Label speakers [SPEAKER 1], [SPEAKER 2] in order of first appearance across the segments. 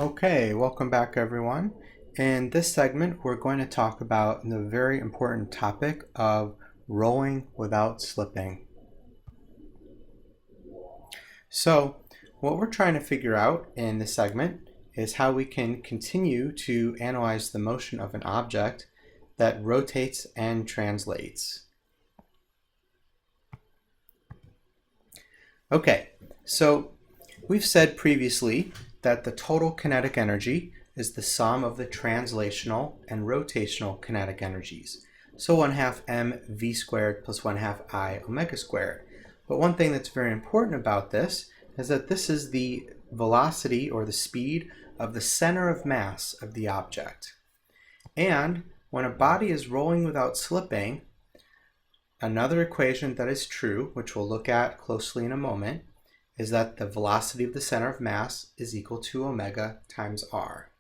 [SPEAKER 1] Okay, welcome back everyone. In this segment, we're going to talk about the very important topic of rolling without slipping. So, what we're trying to figure out in this segment is how we can continue to analyze the motion of an object that rotates and translates. Okay, so we've said previously that the total kinetic energy is the sum of the translational and rotational kinetic energies. So 1/2 mv squared plus 1/2 I omega squared. But one thing that's very important about this is that this is the velocity or the speed of the center of mass of the object. And when a body is rolling without slipping, another equation that is true, which we'll look at closely in a moment, is that the velocity of the center of mass is equal to omega times r.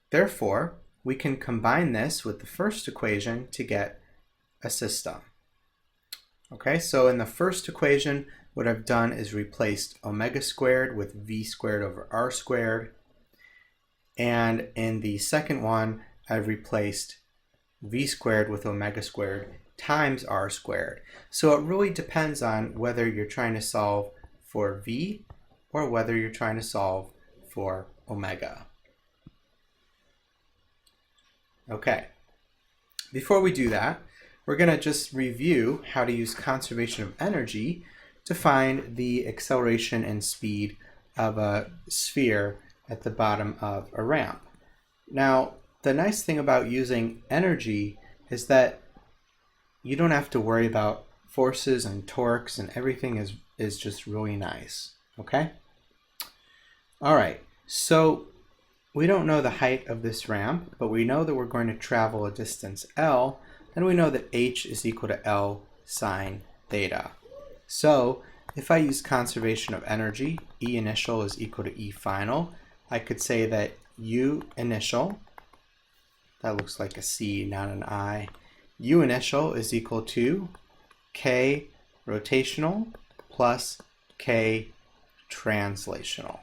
[SPEAKER 1] Therefore, we can combine this with the first equation to get a system. Okay, so in the first equation, what I've done is replaced omega squared with v squared over r squared. And in the second one, I've replaced v squared with omega squared times r squared. So it really depends on whether you're trying to solve for v or whether you're trying to solve for omega. Okay, before we do that, we're going to just review how to use conservation of energy to find the acceleration and speed of a sphere at the bottom of a ramp. Now, the nice thing about using energy is that you don't have to worry about forces and torques, and everything is just really nice, okay? All right, so we don't know the height of this ramp, but we know that we're going to travel a distance L, and we know that h is equal to L sine theta. So if I use conservation of energy, E initial is equal to E final, I could say that U initial, that looks like a C, not an I, U initial is equal to K rotational plus K translational.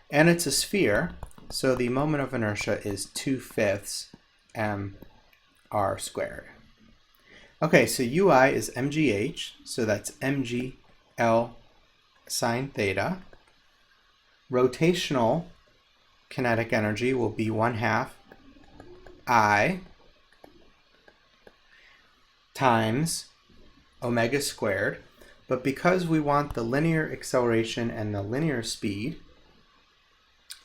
[SPEAKER 1] And it's a sphere, so the moment of inertia is 2/5 mr squared. Okay, so Ui is mgh, so that's mg L sine theta. Rotational kinetic energy will be 1/2 I times omega squared, but because we want the linear acceleration and the linear speed,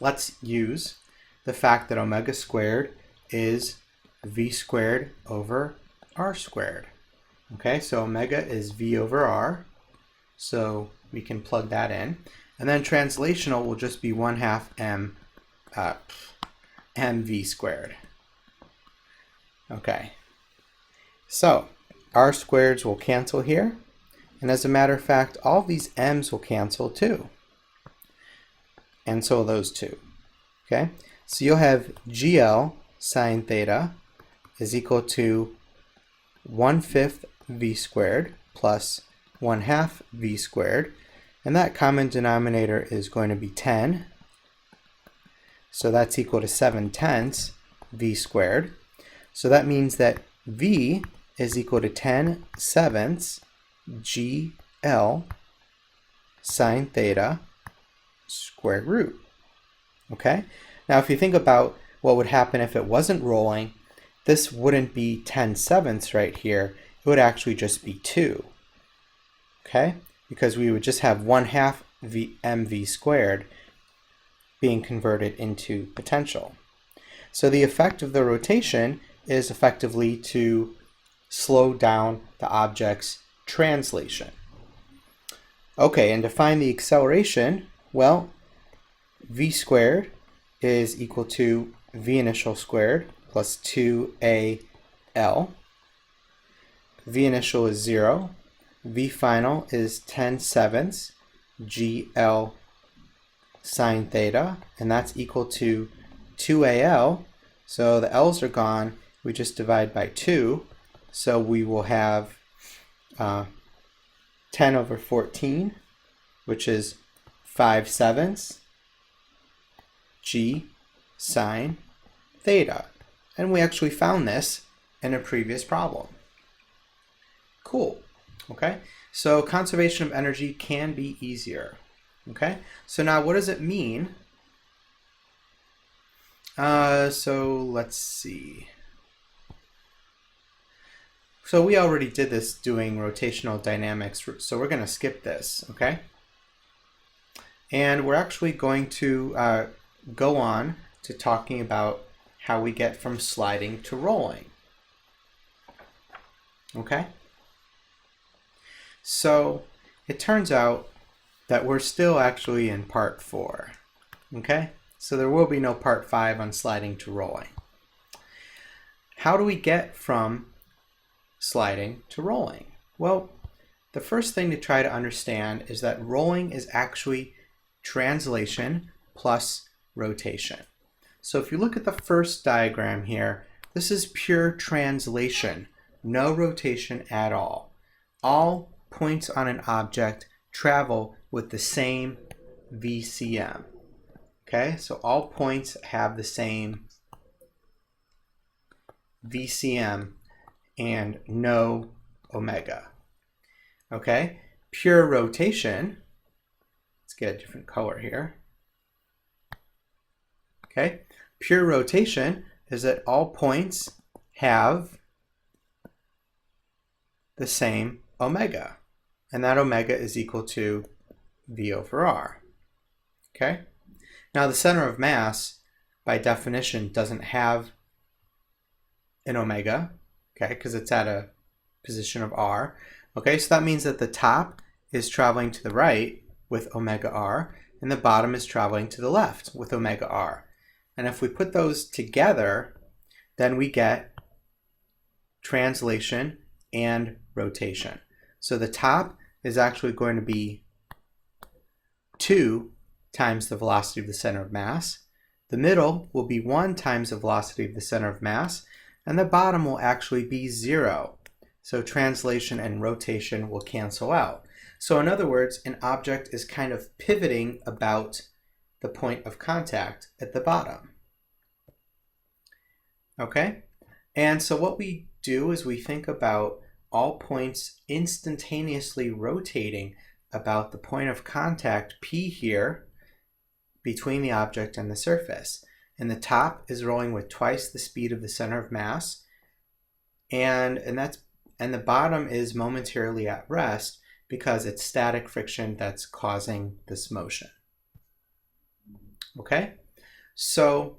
[SPEAKER 1] let's use the fact that omega squared is v squared over r squared. Okay, so omega is v over r, so we can plug that in. And then translational will just be 1/2 mv squared. Okay, so r squareds will cancel here, and as a matter of fact, all these m's will cancel too, and so will those two. Okay, so you'll have gl sine theta is equal to 1/5 v squared plus 1/2 v squared, and that common denominator is going to be 10, so that's equal to 7/10 v squared. So that means that v is equal to 10/7 gl sine theta square root. Okay, now if you think about what would happen if it wasn't rolling, this wouldn't be 10/7 right here, it would actually just be 2. Okay, because we would just have 1/2 mv squared being converted into potential. So the effect of the rotation is effectively to slow down the object's translation. Okay, and to find the acceleration, well, v squared is equal to v initial squared plus 2al. V initial is 0. V final is 10/7 gl sine theta, and that's equal to 2al. So the l's are gone. We just divide by 2. So we will have 10/14, which is 5/7, g sine theta. And we actually found this in a previous problem. Cool. Okay, so conservation of energy can be easier. Okay, so now what does it mean? So let's see. So we already did this doing rotational dynamics, so we're going to skip this, okay? And we're actually going to go on to talking about how we get from sliding to rolling. Okay? So it turns out that we're still actually in part 4. Okay? So there will be no part 5 on sliding to rolling. How do we get from sliding to rolling? Well, the first thing to try to understand is that rolling is actually translation plus rotation. So if you look at the first diagram here, this is pure translation, no rotation at all. All points on an object travel with the same VCM. Okay, so all points have the same VCM and no omega. Okay, pure rotation, let's get a different color here. Okay, pure rotation is that all points have the same omega, and that omega is equal to V over R. Okay, now the center of mass, by definition, doesn't have an omega, okay, because it's at a position of R. Okay, so that means that the top is traveling to the right with omega R, and the bottom is traveling to the left with omega R. And if we put those together, then we get translation and rotation. So the top is actually going to be 2 times the velocity of the center of mass. The middle will be 1 times the velocity of the center of mass, and the bottom will actually be 0. So translation and rotation will cancel out. So in other words, an object is kind of pivoting about the point of contact at the bottom. Okay? And so what we do is we think about all points instantaneously rotating about the point of contact P here between the object and the surface. And the top is rolling with twice the speed of the center of mass, and the bottom is momentarily at rest because it's static friction that's causing this motion. Okay, so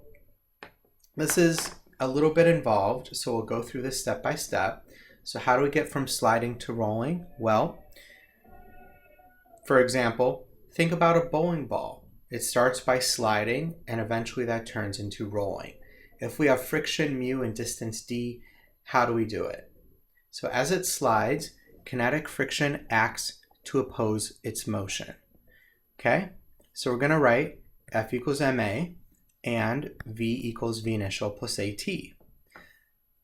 [SPEAKER 1] this is a little bit involved, so we'll go through this step by step. So how do we get from sliding to rolling? Well, for example, think about a bowling ball. It starts by sliding, and eventually that turns into rolling. If we have friction mu and distance d, how do we do it? So as it slides, kinetic friction acts to oppose its motion. Okay, so we're going to write F equals ma and V equals V initial plus AT.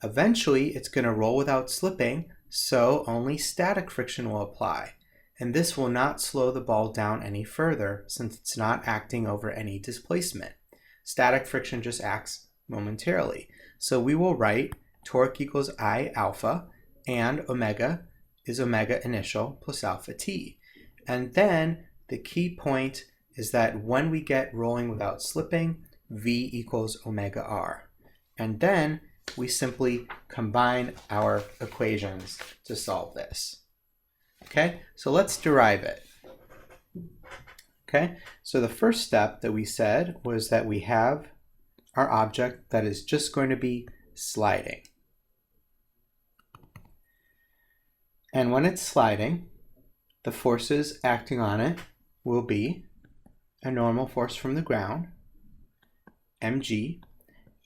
[SPEAKER 1] Eventually, it's going to roll without slipping, so only static friction will apply. And this will not slow the ball down any further since it's not acting over any displacement. Static friction just acts momentarily. So we will write torque equals I alpha, and omega is omega initial plus alpha t. And then the key point is that when we get rolling without slipping, V equals omega r. And then we simply combine our equations to solve this. Okay, so let's derive it. Okay, so the first step that we said was that we have our object that is just going to be sliding. And when it's sliding, the forces acting on it will be a normal force from the ground, mg,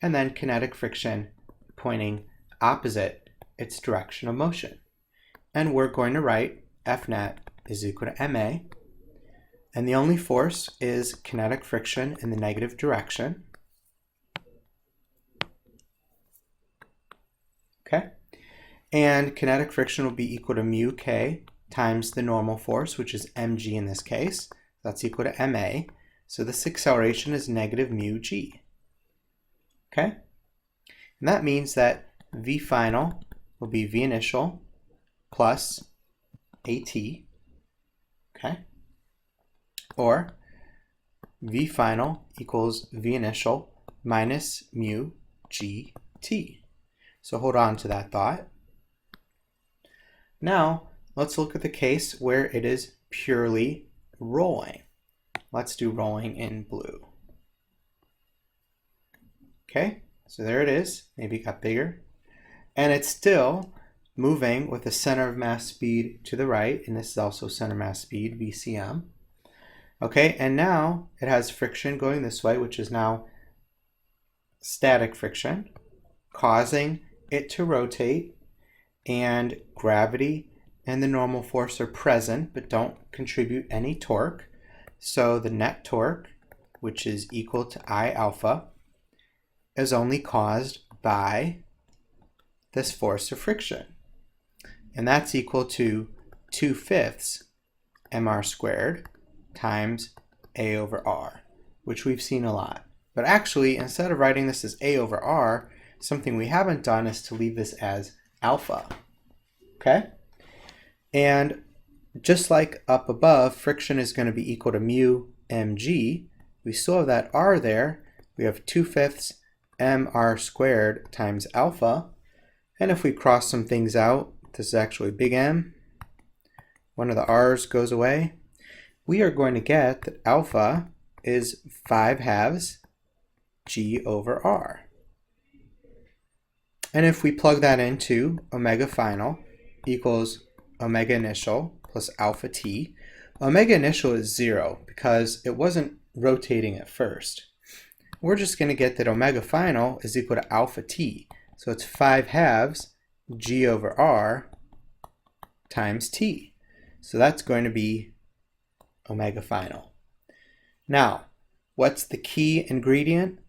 [SPEAKER 1] and then kinetic friction pointing opposite its direction of motion. And we're going to write F net is equal to ma, and the only force is kinetic friction in the negative direction. Okay, and kinetic friction will be equal to mu k times the normal force, which is mg in this case. That's equal to ma, So this acceleration is negative mu g. Okay? And that means that v final will be v initial plus at, okay? Or v final equals v initial minus mu gt. So hold on to that thought. Now, let's look at the case where it is purely rolling. Let's do rolling in blue. Okay, so there it is. Maybe it got bigger. And it's still moving with the center of mass speed to the right, and this is also center mass speed, VCM. Okay, and now it has friction going this way, which is now static friction, causing it to rotate, and gravity and the normal force are present but don't contribute any torque. So the net torque, which is equal to I alpha, is only caused by this force of friction. And that's equal to 2/5 mr squared times a over r, which we've seen a lot. But actually, instead of writing this as a over r, something we haven't done is to leave this as alpha. Okay? And just like up above, friction is going to be equal to mu mg. We still have that r there. We have 2/5 mr squared times alpha. And if we cross some things out, this is actually big M. One of the r's goes away. We are going to get that alpha is 5/2 g over r. And if we plug that into omega final equals omega initial plus alpha t, omega initial is 0 because it wasn't rotating at first. We're just going to get that omega final is equal to alpha t. So it's 5/2 g over r times t. So that's going to be omega final. Now, what's the key ingredient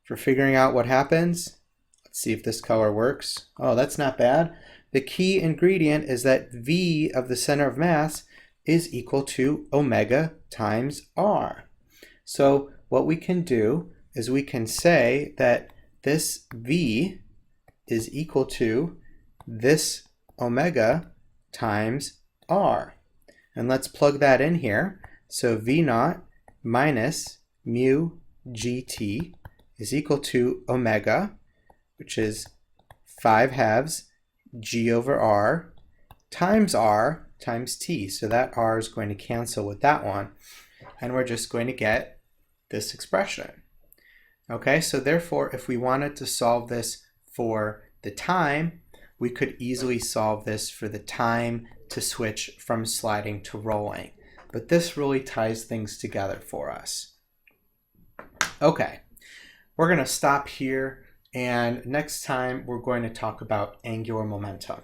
[SPEAKER 1] for figuring out what happens? Let's see if this color works. Oh, that's not bad. The key ingredient is that v of the center of mass is equal to omega times r. So what we can do is we can say that this v is equal to this omega times r. And let's plug that in here. So v naught minus mu gt is equal to omega, which is 5/2 g over r times t. So that r is going to cancel with that one. And we're just going to get this expression. Okay, so therefore, if we wanted to solve this for the time, we could easily solve this for the time to switch from sliding to rolling. But this really ties things together for us. Okay, we're going to stop here, and next time we're going to talk about angular momentum.